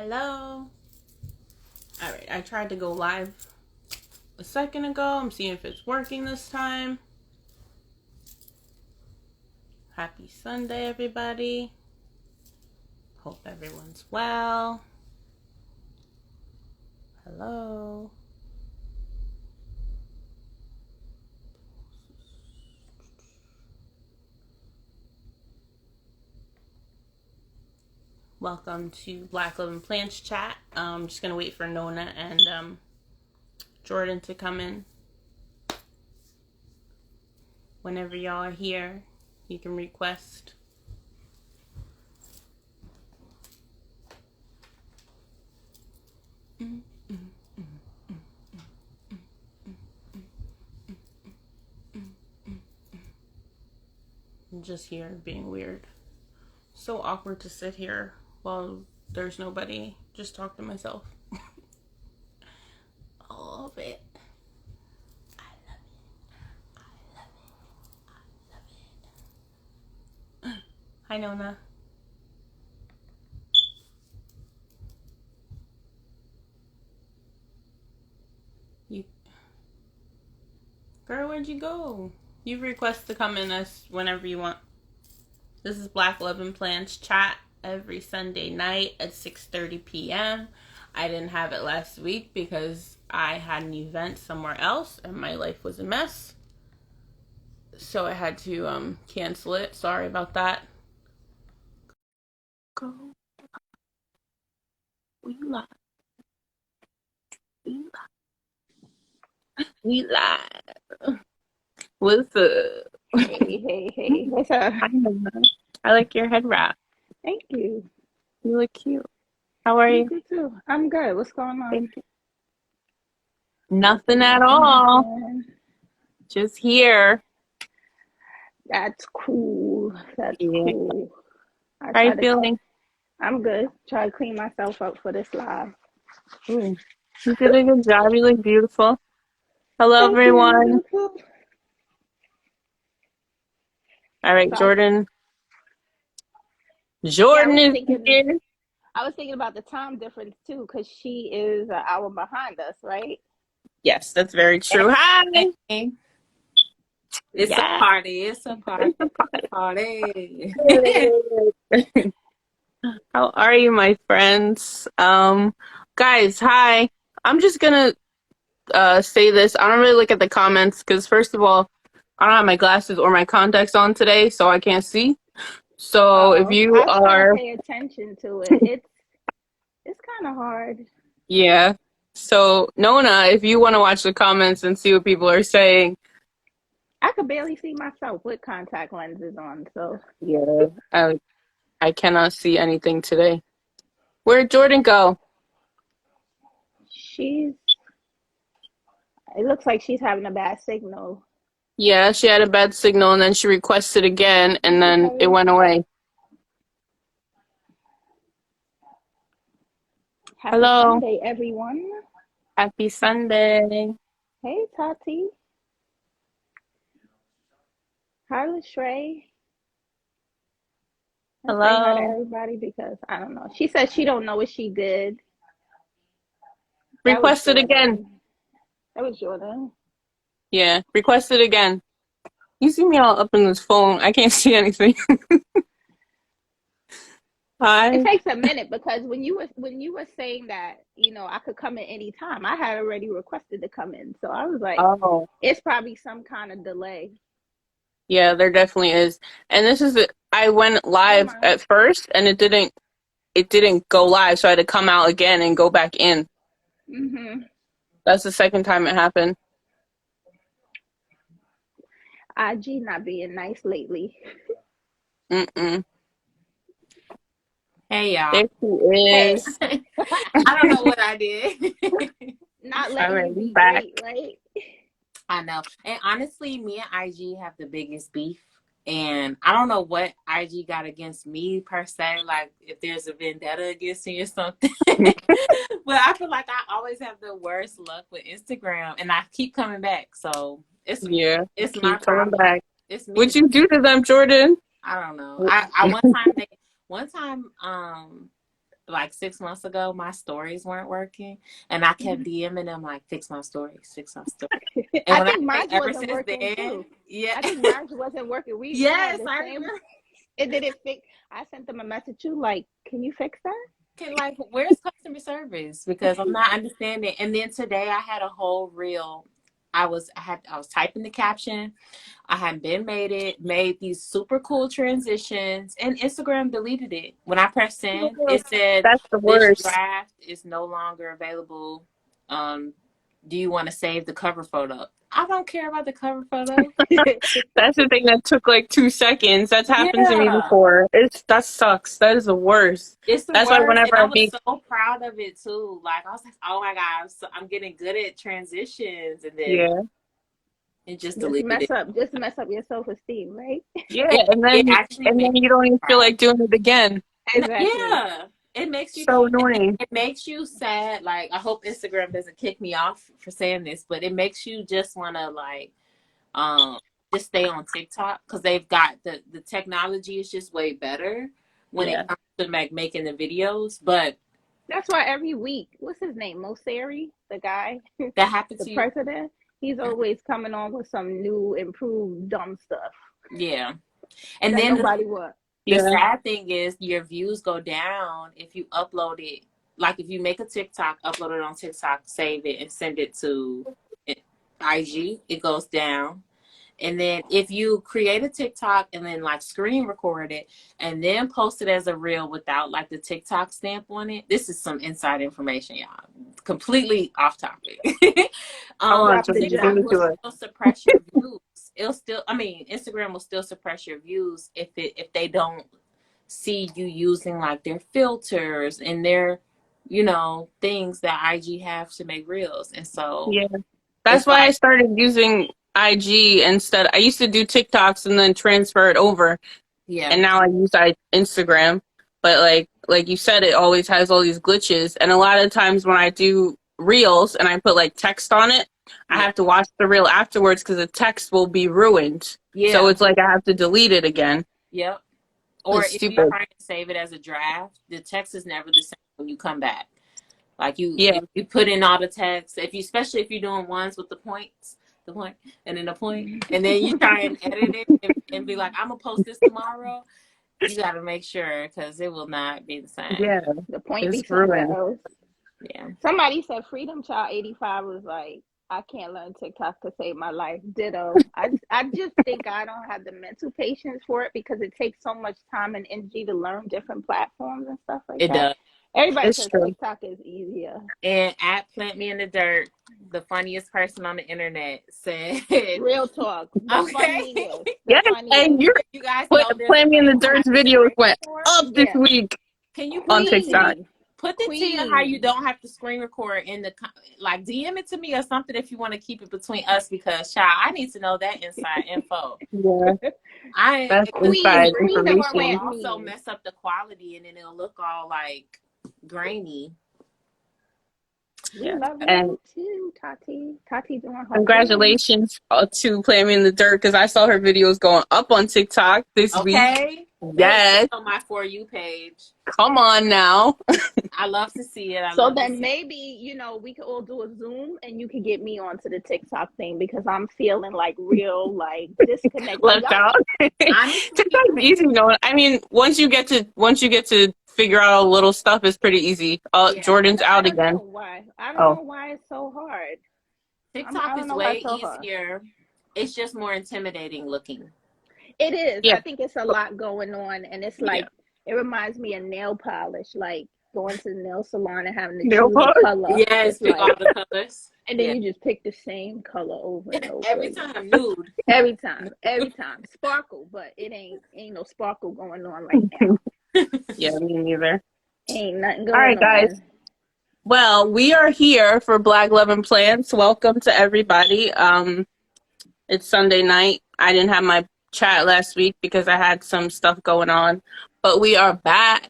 Hello. Alright, I tried to go live a second ago. I'm seeing if it's working this time. Happy Sunday, everybody. Hope everyone's well. Hello. Welcome to Black Living Plants chat. I'm just gonna wait for Nona and Jordan to come in. Whenever y'all are here, you can request. I'm just here being weird. So awkward to sit here while there's nobody. Just talk to myself. I love it. I love it. I love it. I love it. Hi, Nona. Girl, where'd you go? You request to come in us whenever you want. This is Black Living Plants chat every Sunday night at 6:30 p.m. I didn't have it last week because I had an event somewhere else and my life was a mess. So I had to cancel it. Sorry about that. Go. We live. We live. We live. What's up? Hey. What's up? I like your head wrap. Thank you. You look cute. How are you? You too. I'm good. What's going on? Thank you. Nothing at all. Nothing. Just here. That's cool. That's cool. How are you feeling? I'm good. Try to clean myself up for this live. You did a good job. You look beautiful. Hello, Thank everyone. you. All right, Jordan. Jordan is here. I was thinking about the time difference too, because she is an hour behind us, right? Yes, that's very true. Hi. It's a party. It's a party. How are you, my friends? Guys, hi. I'm just gonna say this. I don't really look at the comments because, first of all, I don't have my glasses or my contacts on today, so I can't see. So if you are, pay attention to it. It's kind of hard. Yeah. So Nona, if you want to watch the comments and see what people are saying, I could barely see myself with contact lenses on. So yeah, I cannot see anything today. Where'd Jordan go? It looks like she's having a bad signal. Yeah, she had a bad signal and then she requested again and then it went away. Hello. Sunday, everyone. Happy Sunday. Hey, Tati. Hi, Lashray. Hello. Say hi to everybody because I don't know. She said she don't know what she did. Requested again. That was Jordan. Yeah, requested again. You see me all up in this phone. I can't see anything. Hi. It takes a minute because when you were saying that, I could come in any time, I had already requested to come in. So I was like, oh, it's probably some kind of delay. Yeah, there definitely is. And this is I went live at first and it didn't go live, so I had to come out again and go back in. Mm-hmm. That's the second time it happened. IG not being nice lately. Mm-mm. Hey, y'all. There she is. Hey. I don't know what I did. Not letting you be back. Great, right? I know. And honestly, me and IG have the biggest beef. And I don't know what IG got against me per se, like if there's a vendetta against me or something. But I feel like I always have the worst luck with Instagram and I keep coming back. So it's my problem. Back. It's me. What'd you do to them, Jordan? I don't know. One time like 6 months ago, my stories weren't working, and I kept DMing them like, fix my stories, fix my stories. And I when I think say mine ever wasn't since working then, too. yeah, I think mine wasn't working. We had yes, the I same. remember. It didn't fix. I sent them a message too, like, can you fix that? Okay, like, where's customer service? Because I'm not understanding. And then today I had a whole reel. I was typing the caption. I had been made these super cool transitions, and Instagram deleted it. When I pressed send, it said That's the this worst. draft is no longer available. Do you want to save the cover photo? I don't care about the cover photo. That's the thing that took like 2 seconds. That's happened to me Yeah. before. That sucks. That is the worst. It's the That's why worst, and whenever I I was make, so proud of it too. Like, I was like, "Oh my god, I'm getting good at transitions," and then yeah, it just Just deleted it. mess up your self esteem, right? yeah, It, and it then actually made you don't me even feel cry. like doing it again. Exactly. Yeah, it makes you. So annoying. It makes you sad. Like, I hope Instagram doesn't kick me off for saying this, but it makes you just want to like, um, just stay on TikTok because they've got the technology is just way better when Yeah. it comes to like making the videos. But That's why every week, what's his name? Moseri, the guy, that happened the to you. president. He's always coming on with some new, improved, dumb stuff Yeah, and that then nobody wants. the Yeah. sad thing is your views go down if you upload it. Like, if you make a TikTok, upload it on TikTok, save it, and send it to IG, it goes down. And then if you create a TikTok and then like screen record it and then post it as a reel without like the TikTok stamp on it, this is some inside information, y'all. Completely off topic. How long Drop to the be TikTok gem. new will to it? still suppress your views. It'll still, I mean, Instagram will still suppress your views if they don't see you using like their filters and their, things that IG have to make reels. And so Yeah. That's it's why I like, started using IG instead. I used to do TikToks and then transfer it over, yeah, and now I use Instagram. But like you said, it always has all these glitches, and a lot of times when I do reels and I put like text on it, I yeah, have to watch the reel afterwards because the text will be ruined. So yeah, it's like I have to delete it again. yep. Or It's if you stupid. try to save it as a draft, the text is never the same when you come back. Like, Yeah, if you put in all the text, especially if you're doing ones with the point, and then the point, and then you try and edit it and be like, I'm gonna post this tomorrow. You got to make sure because it will not be the same. yeah, The point it's be somewhere ruined. else. Yeah. Somebody said Freedom Child 85 was like, I can't learn TikTok to save my life. Ditto. I just think I don't have the mental patience for it because it takes so much time and energy to learn different platforms and stuff like It that. does. Everybody It's says true. TikTok is easier. And at Plant Me in the Dirt, the funniest person on the internet said, Real talk. The okay, funniest. The Yeah, and funniest. your you guys know there's a Plan Me in way the you don't Dirt's have to videos screen went record. up this Yeah. week Can you put on the TikTok. Queen. Put the tea on how you Queen. don't have to screen record in the like DM it to me or something if you want to keep it between us because child, I need to know that inside info. Yeah, I that's because Queen. inside Queen of it will information. plant also memes. mess up the quality and then it'll look all like grainy. We Yeah, love and you too, Tati. Tati doing her thing. congratulations to Plan Me in the Dirt because I saw her videos going up on TikTok this week. Okay, they Yes, on my For You page. come on now. I love to see it. I So love to then see it. maybe, we could all do a Zoom and you could get me onto the TikTok thing because I'm feeling like real like disconnect. Like Left y'all out. Honestly, TikTok's easy, no. I mean, once you get to figure out all the little stuff, it's pretty easy. yeah, Jordan's I out don't know again. why. I don't Oh, know why it's so hard. TikTok I don't is know why way it's so hard. easier. It's just more intimidating looking. It is. yeah, I think it's a lot going on and it's Yeah. like it reminds me of nail polish, like going to the nail salon and having to nail choose a polish. color. Yes, It's pick all like the colors. and then Yeah. you just pick the same color over and over Every again. time nude. Every time. Sparkle, but it ain't no sparkle going on right now. Yeah, me neither. Ain't nothing All going right, guys. on. Well, we are here for Black Love and Plants. Welcome to everybody. It's Sunday night. I didn't have my chat last week because I had some stuff going on, but we are back.